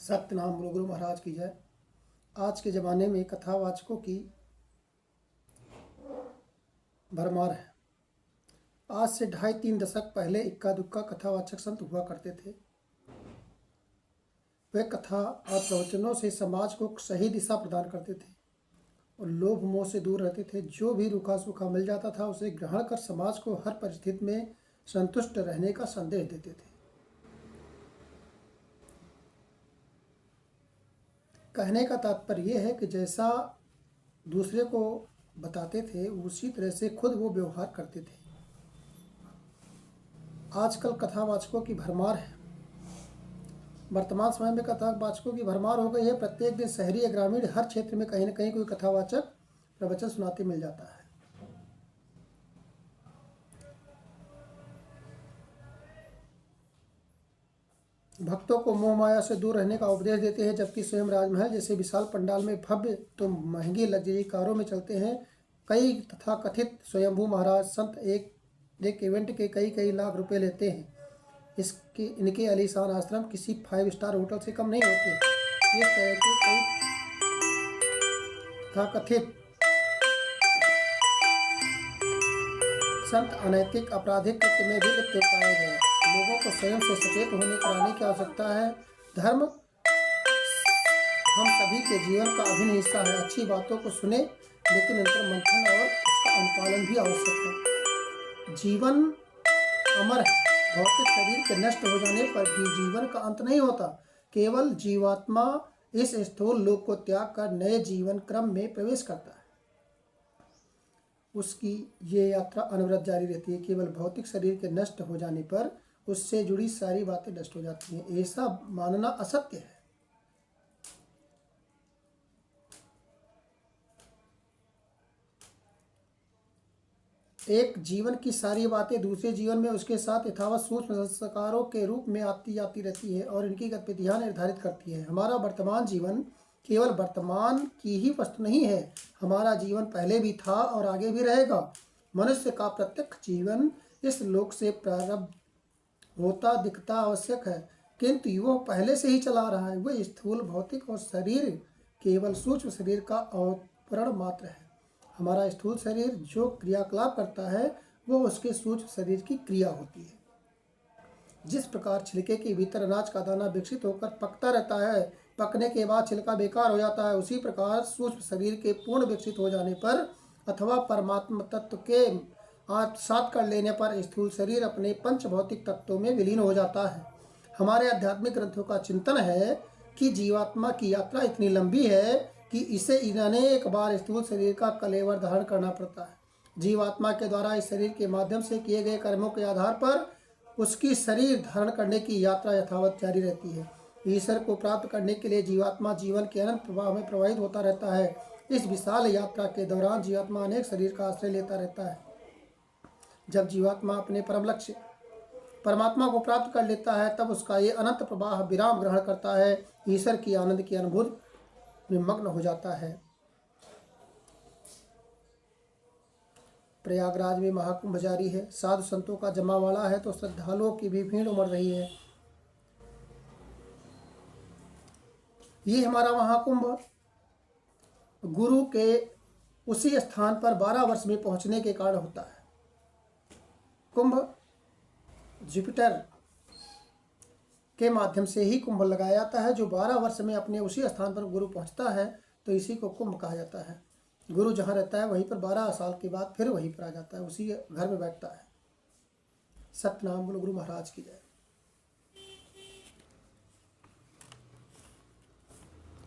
सत्यनाम बोलो गुरु महाराज की जय। आज के ज़माने में कथावाचकों की भरमार है। आज से 2.5-3 दशक पहले इक्का दुक्का कथावाचक संत हुआ करते थे। वे कथा और प्रवचनों से समाज को सही दिशा प्रदान करते थे और लोभ मोह से दूर रहते थे। जो भी रूखा सूखा मिल जाता था उसे ग्रहण कर समाज को हर परिस्थिति में संतुष्ट रहने का संदेश देते थे। कहने का तात्पर्य यह है कि जैसा दूसरे को बताते थे उसी तरह से खुद वो व्यवहार करते थे। आजकल कथावाचकों की भरमार है। वर्तमान समय में कथावाचकों की भरमार हो गई है। प्रत्येक दिन शहरी या ग्रामीण हर क्षेत्र में कहीं न कहीं कोई कथावाचक प्रवचन सुनाते मिल जाता है। भक्तों को मोह माया से दूर रहने का उपदेश देते हैं, जबकि स्वयं राजमहल जैसे विशाल पंडाल में भव्य तो महंगी लग्जरी कारों में चलते हैं। कई तथा कथित स्वयंभू महाराज संत एक इवेंट के कई लाख रुपए लेते हैं। इनके आलीशान आश्रम किसी 5 स्टार होटल से कम नहीं होते। इस तरह के कई तथा कथित संत अनैतिक आपराधिक कृत्य में भी लिप्त पाए गए। लोगों को स्वयं से सचेत होने कराने की आवश्यकता है। धर्म हम सभी के जीवन का अभिन्न हिस्सा है। अच्छी बातों को सुने, लेकिन उन पर मंथन और उसका अनुपालन भी आवश्यक है। जीवन अमर है। भौतिक शरीर के नष्ट हो जाने पर भी जीवन का अंत नहीं होता। केवल जीवात्मा इस स्थूल लोक को त्याग कर नए जीवन क्रम में प्रवेश करता है। उसकी ये यात्रा अनवरत जारी रहती है। केवल भौतिक शरीर के नष्ट हो जाने पर उससे जुड़ी सारी बातें नष्ट हो जाती हैं। ऐसा मानना असत्य है। एक जीवन की सारी बातें दूसरे जीवन में उसके साथ यथावत सूक्ष्म संस्कारों के रूप में आती जाती रहती है और इनकी गतिविधियां निर्धारित करती है। हमारा वर्तमान जीवन केवल वर्तमान की ही वस्तु नहीं है। हमारा जीवन पहले भी था और आगे भी रहेगा। मनुष्य का प्रत्यक्ष जीवन इस लोक से प्रारंभ होता दिखता आवश्यक है, किंतु वह पहले से ही चला रहा है। वह स्थूल भौतिक और शरीर केवल सूक्ष्म शरीर का अवतरण मात्र है। हमारा स्थूल शरीर जो क्रियाकलाप करता है वो उसके सूक्ष्म शरीर की क्रिया होती है। जिस प्रकार छिलके के भीतर अनाज का दाना विकसित होकर पकता रहता है, पकने के बाद छिलका बेकार हो जाता है, उसी प्रकार सूक्ष्म शरीर के पूर्ण विकसित हो जाने पर अथवा परमात्मा तत्व के आत्मसात कर लेने पर स्थूल शरीर अपने पंच भौतिक तत्वों में विलीन हो जाता है। हमारे आध्यात्मिक ग्रंथों का चिंतन है कि जीवात्मा की यात्रा इतनी लंबी है कि इसे अनेक बार स्थूल शरीर का कलेवर धारण करना पड़ता है। जीवात्मा के द्वारा इस शरीर के माध्यम से किए गए कर्मों के आधार पर उसकी शरीर धारण करने की यात्रा यथावत जारी रहती है। ईश्वर को प्राप्त करने के लिए जीवात्मा जीवन के अनंत प्रवाह में प्रवाहित होता रहता है। इस विशाल यात्रा के दौरान जीवात्मा अनेक शरीर का आश्रय लेता रहता है। जब जीवात्मा अपने परम लक्ष्य परमात्मा को प्राप्त कर लेता है तब उसका ये अनंत प्रवाह विराम ग्रहण करता है। ईश्वर की आनंद की अनुभूति में मग्न हो जाता है। प्रयागराज में महाकुंभ जारी है। साधु संतों का जमावड़ा है तो श्रद्धालुओं की भी भीड़ उमड़ रही है। ये हमारा महाकुंभ गुरु के उसी स्थान पर 12 वर्ष में पहुंचने के कारण होता है। कुंभ जुपिटर के माध्यम से ही कुंभ लगाया जाता है। जो 12 वर्ष में अपने उसी स्थान पर गुरु पहुंचता है तो इसी को कुंभ कहा जाता है। गुरु जहाँ रहता है वहीं पर 12 साल के बाद फिर वहीं पर आ जाता है, उसी घर में बैठता है। सत्यनाम बोलो गुरु महाराज की जय।